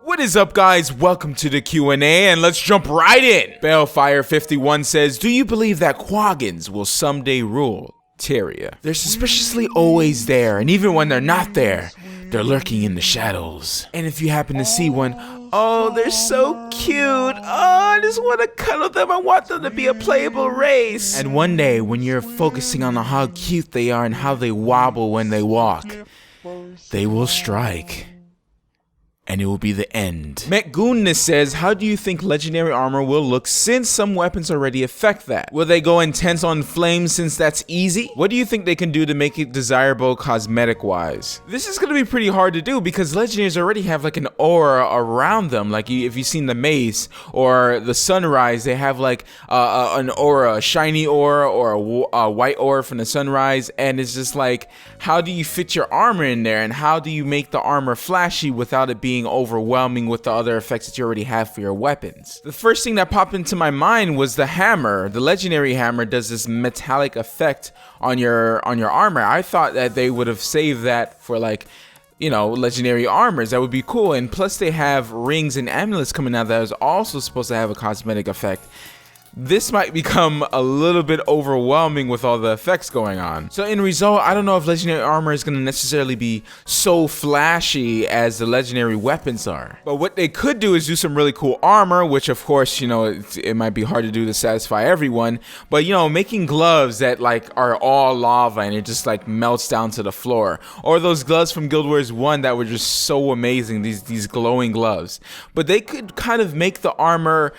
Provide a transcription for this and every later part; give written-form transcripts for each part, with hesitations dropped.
What is up, guys? Welcome to the Q&A, and let's jump right in. Balefire51 says, do you believe that Quaggans will someday rule Terria? They're suspiciously always there, and even when they're not there, they're lurking in the shadows. And if you happen to see one, oh, they're so cute. Oh, I just want to cuddle them. I want them to be a playable race. And one day, when you're focusing on how cute they are and how they wobble when they walk, they will strike. And it will be the end. McGoonness says, how do you think legendary armor will look since some weapons already affect that? Will they go intense on flames since that's easy? What do you think they can do to make it desirable cosmetic wise? This is gonna be pretty hard to do because legendaries already have like an aura around them. Like if you've seen the mace or the sunrise, they have like an aura, a shiny aura or a white aura from the sunrise. And it's just like, how do you fit your armor in there? And how do you make the armor flashy without it being overwhelming with the other effects that you already have for your weapons? The first thing that popped into my mind was the hammer. The legendary hammer does this metallic effect on your armor. I thought that they would have saved that for like, you know, legendary armors. That would be cool. And plus they have rings and amulets coming out that is also supposed to have a cosmetic effect. This might become a little bit overwhelming with all the effects going on. So in result, I don't know if legendary armor is going to necessarily be so flashy as the legendary weapons are. But what they could do is do some really cool armor, which of course, you know, it might be hard to do to satisfy everyone. But you know, making gloves that like are all lava and it just like melts down to the floor. Or those gloves from Guild Wars 1 that were just so amazing, these glowing gloves. But they could kind of make the armor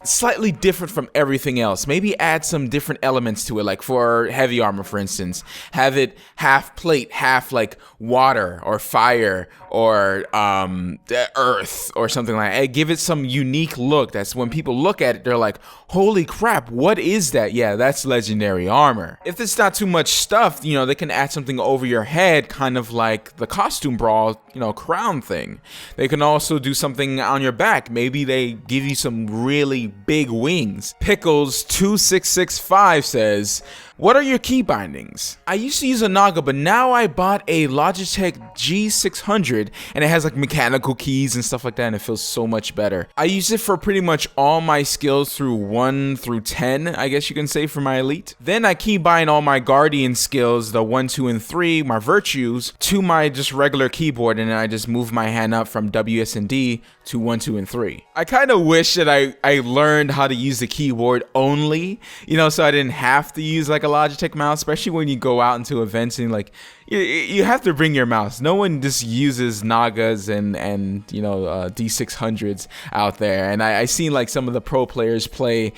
slightly different from everything else. Maybe add some different elements to it, like for heavy armor, for instance, have it half plate, half like water or fire or earth or something like that. Give it some unique look. That's when people look at it, they're like, holy crap, what is that? Yeah, that's legendary armor. If it's not too much stuff, you know, they can add something over your head, kind of like the costume brawl, you know, crown thing. They can also do something on your back. Maybe they give you some really big wings. Pickles2665 says, what are your key bindings? I used to use a Naga, but now I bought a Logitech G600 and it has like mechanical keys and stuff like that and it feels so much better. I use it for pretty much all my skills through 1 through 10, I guess you can say, for my elite. Then I key bind all my guardian skills, the 1, 2, and 3, my virtues, to my just regular keyboard, and then I just move my hand up from WSD to 1, 2, and 3. I kind of wish that I learned how to use the keyboard only, you know, so I didn't have to use like a Logitech mouse, especially when you go out into events and like you have to bring your mouse. No one just uses Nagas and you know D600s out there. And I seen like some of the pro players play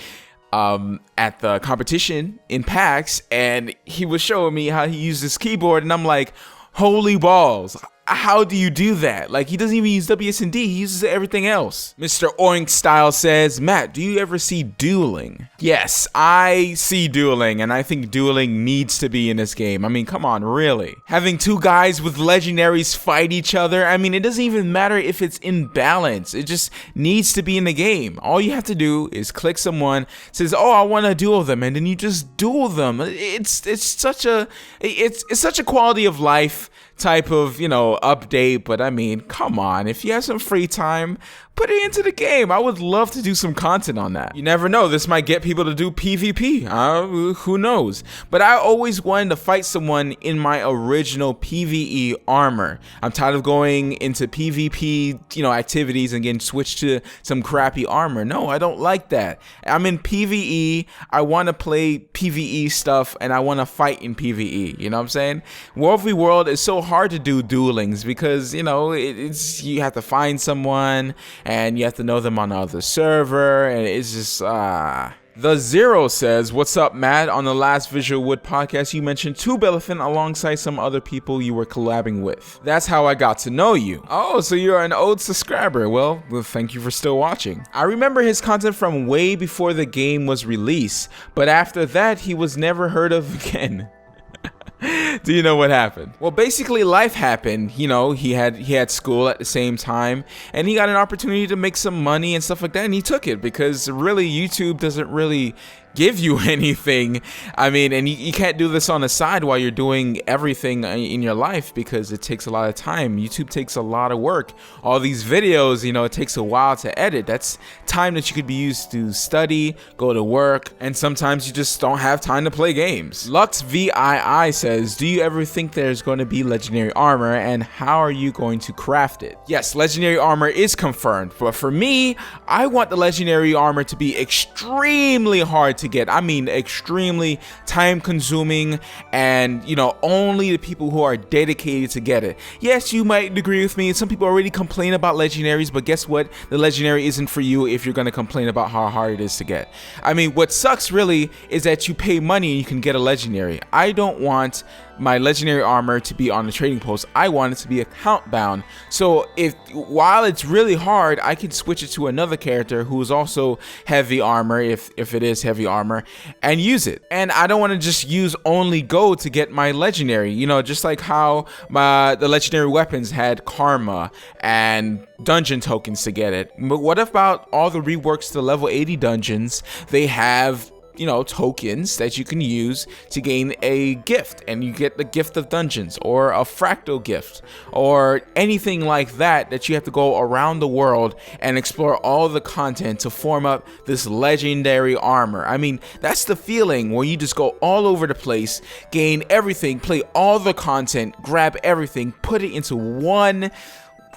at the competition in PAX, and he was showing me how he used his keyboard, and I'm like, holy balls. How do you do that? Like, he doesn't even use WSD, he uses everything else. Mr. Oink Style says, Matt, do you ever see dueling? Yes, I see dueling, and I think dueling needs to be in this game. I mean, come on, really? Having two guys with legendaries fight each other, I mean, it doesn't even matter if it's in balance. It just needs to be in the game. All you have to do is click someone, says, oh, I want to duel them, and then you just duel them. It's such a quality of life type of, you know, update. But I mean, come on, if you have some free time, put it into the game. I would love to do some content on that. You never know, this might get people to do PvP. Who knows? But I always wanted to fight someone in my original PvE armor. I'm tired of going into PvP, you know, activities and getting switched to some crappy armor. No, I don't like that. I'm in PvE. I want to play PvE stuff and I want to fight in PvE. You know what I'm saying? World v World is so hard to do duelings because, you know, it's you have to find someone and you have to know them on the other server, and it's just The Zero says, what's up, Matt? On the last VisualWood podcast, you mentioned TubeElephant alongside some other people you were collabing with. That's how I got to know you. Oh, so you're an old subscriber. Well, thank you for still watching. I remember his content from way before the game was released, but after that, he was never heard of again. Do you know what happened? Well, basically life happened. You know, he had school at the same time, and he got an opportunity to make some money and stuff like that, and he took it because really YouTube doesn't really give you anything. I mean, and you can't do this on the side while you're doing everything in your life, because it takes a lot of time. YouTube takes a lot of work. All these videos, you know, it takes a while to edit. That's time that you could be used to study, go to work, and sometimes you just don't have time to play games. Lux VII says, do you ever think there's going to be legendary armor, and how are you going to craft it? Yes, legendary armor is confirmed, but for me, I want the legendary armor to be extremely hard to get. I mean, extremely time consuming, and you know, only the people who are dedicated to get it. Yes, you might agree with me. Some people already complain about legendaries, but guess what? The legendary isn't for you if you're going to complain about how hard it is to get. I mean, what sucks really is that you pay money and you can get a legendary. I don't want my legendary armor to be on the trading post. I want it to be account bound. So while it's really hard, I can switch it to another character who is also heavy armor, if it is heavy armor, and use it. And I don't want to just use only gold to get my legendary, you know, just like how the legendary weapons had karma and dungeon tokens to get it. But what about all the reworks to level 80 dungeons? They have, you know, tokens that you can use to gain a gift, and you get the gift of dungeons or a fractal gift or anything like that you have to go around the world and explore all the content to form up this legendary armor. I mean, that's the feeling where you just go all over the place, gain everything, play all the content, grab everything, put it into one,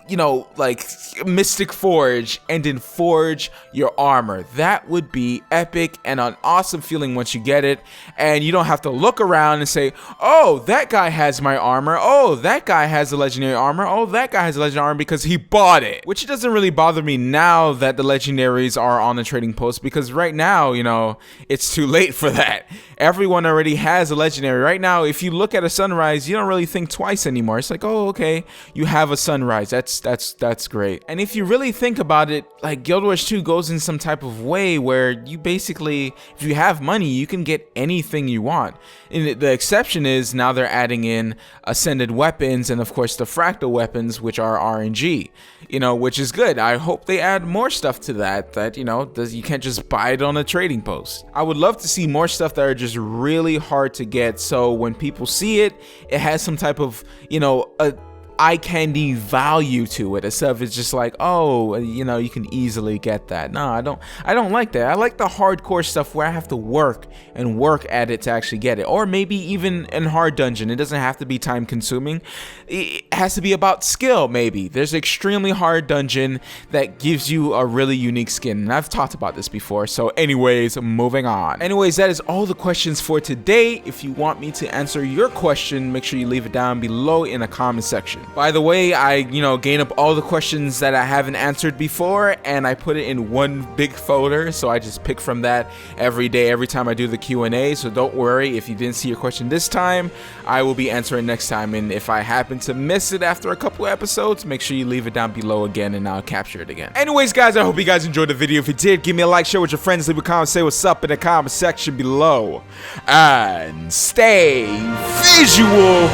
you know, like Mystic Forge, and then forge your armor. That would be epic and an awesome feeling once you get it, and you don't have to look around and say, oh, that guy has my armor, oh, that guy has the legendary armor, oh, that guy has the legendary armor because he bought it. Which doesn't really bother me now that the legendaries are on the trading post, because right now, you know, it's too late for that. Everyone already has a legendary. Right now, if you look at a sunrise, you don't really think twice anymore. It's like, oh, okay, you have a sunrise. That's great. And if you really think about it, like Guild Wars 2 goes in some type of way where you basically, if you have money, you can get anything you want. And the exception is now they're adding in ascended weapons and of course the fractal weapons, which are RNG, you know, which is good. I hope they add more stuff to that, you know, you can't just buy it on a trading post. I would love to see more stuff that are just really hard to get, so when people see it, it has some type of, you know, a eye candy value to it, instead of it's just like, oh, you know, you can easily get that. No, I don't like that. I like the hardcore stuff where I have to work at it to actually get it, or maybe even in hard dungeon. It doesn't have to be time consuming. It has to be about skill. Maybe there's an extremely hard dungeon that gives you a really unique skin, and I've talked about this before. So anyways, moving on. Anyways, that is all the questions for today. If you want me to answer your question, make sure you leave it down below in the comment section. By the way, I, you know, gain up all the questions that I haven't answered before, and I put it in one big folder, so I just pick from that every day, every time I do the Q&A. So don't worry, if you didn't see your question this time, I will be answering next time. And if I happen to miss it after a couple episodes, make sure you leave it down below again, and I'll capture it again. Anyways, guys, I hope you guys enjoyed the video. If you did, give me a like, share with your friends, leave a comment, say what's up in the comment section below, and stay visual.